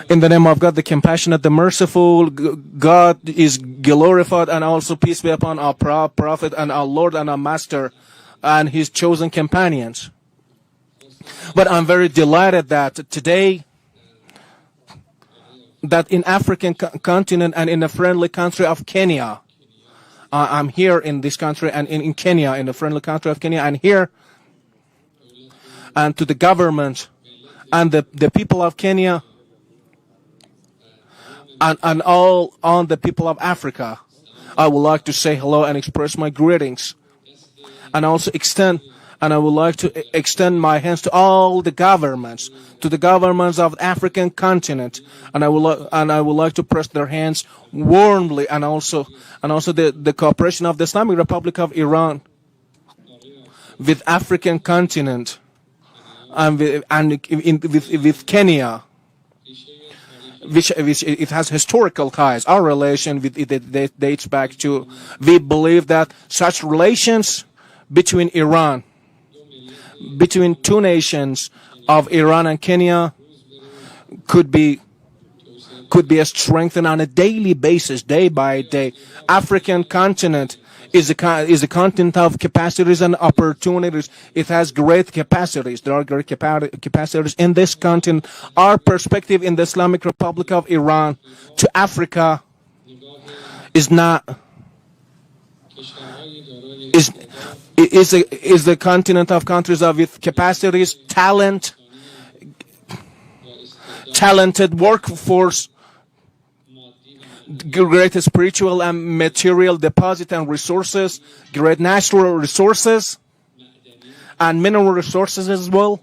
In the name of God, the compassionate, the merciful, God is glorified, and also peace be upon our prophet and our Lord and our Master and his chosen companions. But I'm very delighted that today, that in African continent and in the friendly country of Kenya, I'm here in this country and in Kenya, in the friendly country of Kenya, and here, and to the government and the people of Kenya, and all on the people of Africa, I would like to say hello and express my greetings, and also I would like to extend my hands to all the governments, to the governments of the African continent, and I would like to press their hands warmly, and also the cooperation of the Islamic Republic of Iran with African continent and with Kenya, which it has historical ties. Our relation with it dates back to, we believe that such relations between two nations of Iran and Kenya could be strengthened on a daily basis, day by day. African continent is a continent of capacities and opportunities. It has great capacities. There are great capacities in this continent. Our perspective in the Islamic Republic of Iran to Africa is the continent of countries with capacities, talented workforce, great spiritual and material deposit and resources, great natural resources and mineral resources as well.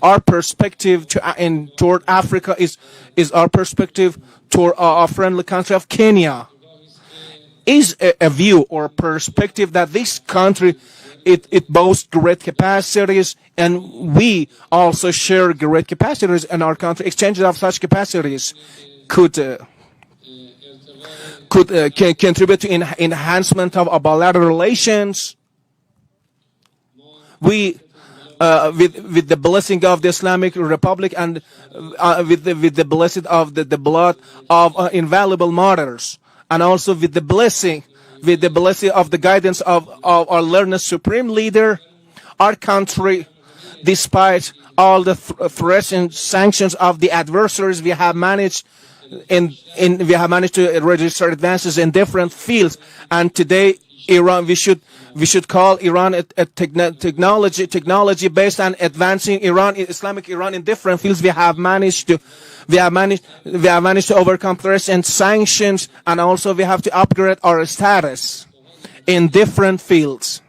Our perspective toward Africa is our perspective toward our friendly country of Kenya. Is a view or perspective that this country it boasts great capacities, and we also share great capacities in our country. Exchanges of such capacities could contribute to enhancement of our bilateral relations. We, with the blessing of the Islamic Republic and with the blessing of the blood of invaluable martyrs, and also with the blessing of the guidance of our learned supreme leader, our country, despite all the threats and sanctions of the adversaries, we have managed to register advances in different fields. And today, Iran, we should call Iran a technology based on advancing Islamic Iran in different fields. We have managed to overcome threats and sanctions, and also we have to upgrade our status in different fields,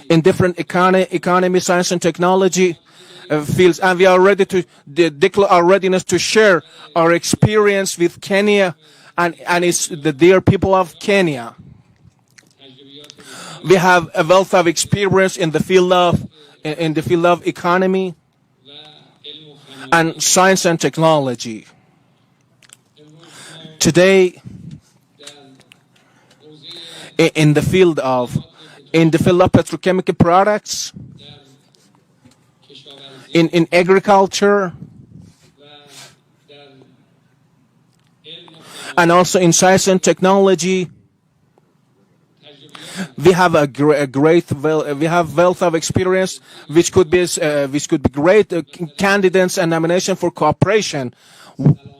in different economy, science and technology fields, and we are ready to declare our readiness to share our experience with Kenya and it's the dear people of Kenya. We have a wealth of experience in the field of economy and science and technology. Today, in the field of petrochemical products, in agriculture, and also in science and technology, we have we have wealth of experience, which could be great candidates and nomination for cooperation.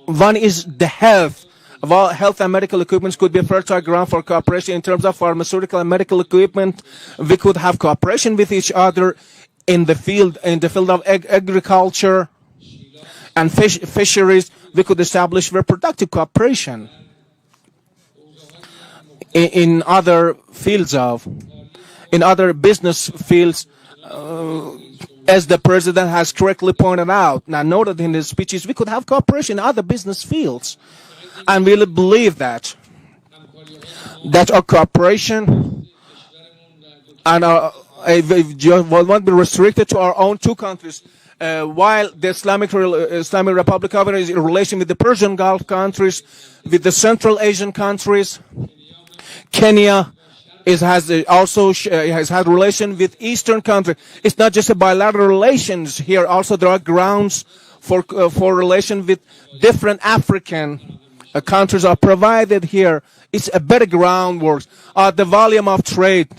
One is the health. While health and medical equipment could be fertile ground for cooperation in terms of pharmaceutical and medical equipment, we could have cooperation with each other in the field of agriculture and fisheries. We could establish reproductive cooperation. In other business fields, as the president has correctly pointed out, now noted in his speeches, we could have cooperation in other business fields. And we really believe that our cooperation and won't be restricted to our own two countries. While the Islamic Republic of Iran is in relation with the Persian Gulf countries, with the Central Asian countries, Kenya has had relation with Eastern countries. It's not just a bilateral relations here. Also, there are grounds for relation with different African countries are provided here. It's a better groundwork. The volume of trade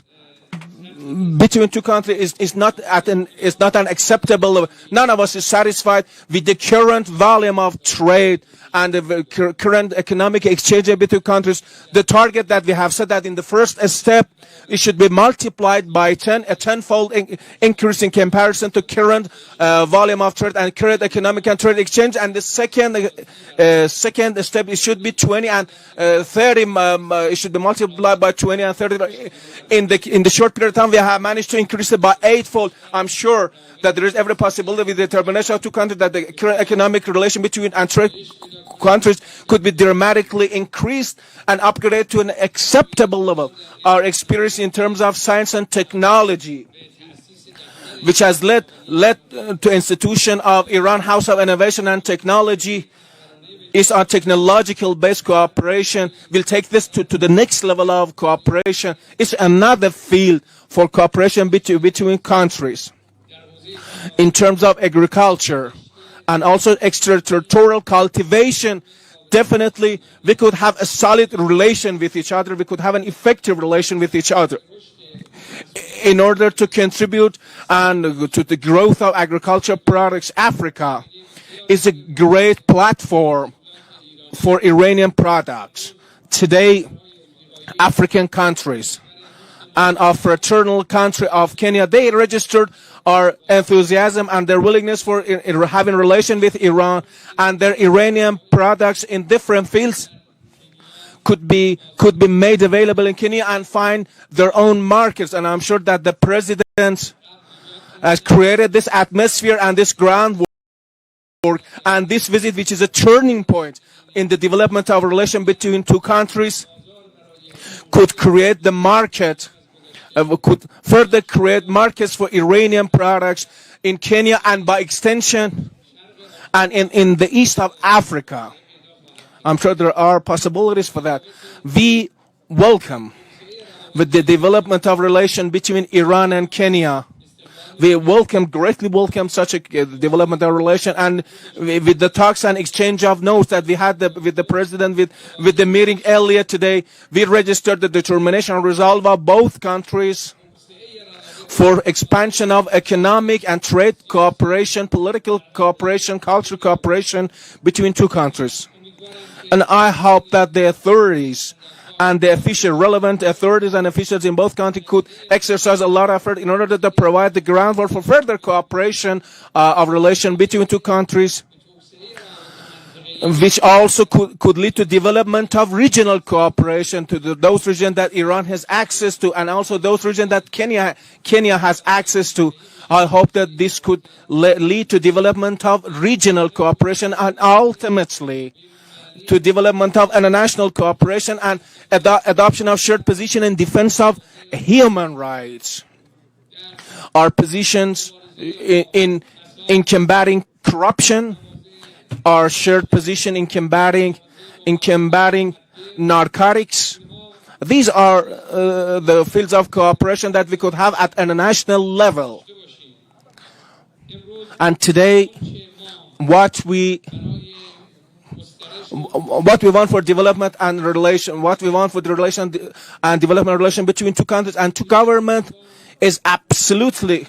between two countries is not an acceptable level. None of us is satisfied with the current volume of trade and the current economic exchange between countries. The target that we have set that in the first step, it should be multiplied by 10, a tenfold increase in comparison to current volume of trade and current economic and trade exchange. And the second step, it should be 20 and 30. It should be multiplied by 20 and 30. In the short period of time, we have managed to increase it by eightfold. I'm sure that there is every possibility with the determination of two countries that the current economic relation between and trade countries could be dramatically increased and upgraded to an acceptable level. Our experience in terms of science and technology, which has led to institution of Iran House of Innovation and Technology, is our technological based cooperation. We'll take this to the next level of cooperation. It's another field for cooperation between countries. In terms of agriculture and also extraterritorial cultivation, definitely we could have a solid relation with each other. We could have an effective relation with each other in order to contribute and to the growth of agricultural products. Africa is a great platform for Iranian products. Today, African countries and our fraternal country of Kenya, they registered our enthusiasm and their willingness for having relation with Iran, and their Iranian products in different fields could be made available in Kenya and find their own markets. And I'm sure that the president has created this atmosphere and this groundwork, and this visit, which is a turning point in the development of a relation between two countries, could create the market, could further create markets for Iranian products in Kenya and by extension and in the east of Africa. I'm sure there are possibilities for that. We welcome with the development of relation between Iran and Kenya. We greatly welcome such a development of relation, and with the talks and exchange of notes that we had with the president, with the meeting earlier today, we registered the determination and resolve of both countries for expansion of economic and trade cooperation, political cooperation, cultural cooperation between two countries. And I hope that the authorities and the relevant authorities and officials in both countries could exercise a lot of effort in order to provide the groundwork for further cooperation of relation between two countries, which also could lead to development of regional cooperation to those regions that Iran has access to, and also those regions that Kenya has access to. I hope that this could lead to development of regional cooperation and ultimately to development of international cooperation and adoption of shared position in defense of human rights. Our positions in combating corruption, our shared position in combating narcotics. These are the fields of cooperation that we could have at international level. And today, what we want for development and relation, what we want for the relation and development relation between two countries and two governments is absolutely,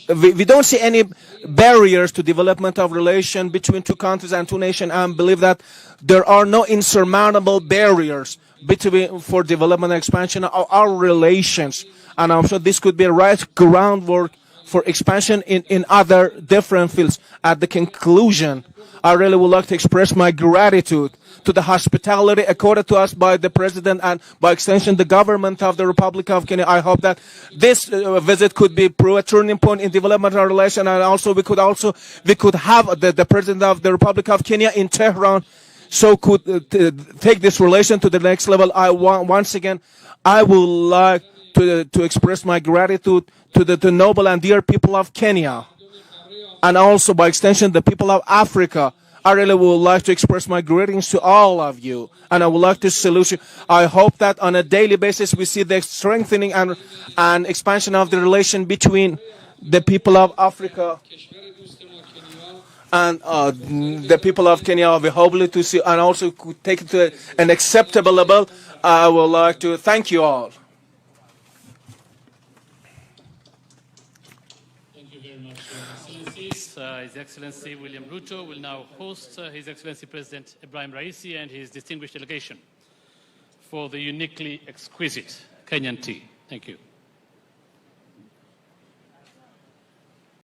we don't see any barriers to development of relation between two countries and two nations, and believe that there are no insurmountable barriers for development and expansion of our relations. And I'm sure this could be a right groundwork for expansion in other different fields. At the conclusion, I really would like to express my gratitude to the hospitality accorded to us by the President and by extension the government of the Republic of Kenya. I hope that this visit could be a turning point in development of relation, and also we could have the President of the Republic of Kenya in Tehran, so could take this relation to the next level. Once again, I would like to express my gratitude to the noble and dear people of Kenya, and also by extension the people of Africa. I really would like to express my greetings to all of you, and I would like to salute you. I hope that on a daily basis we see the strengthening and expansion of the relation between the people of Africa and the people of Kenya we hopefully to see and also could take it to an acceptable level. I would like to thank you all. Thank you very much, Your Excellencies. His Excellency William Ruto will now host His Excellency President Ibrahim Raisi and his distinguished delegation for the uniquely exquisite Kenyan tea. Thank you.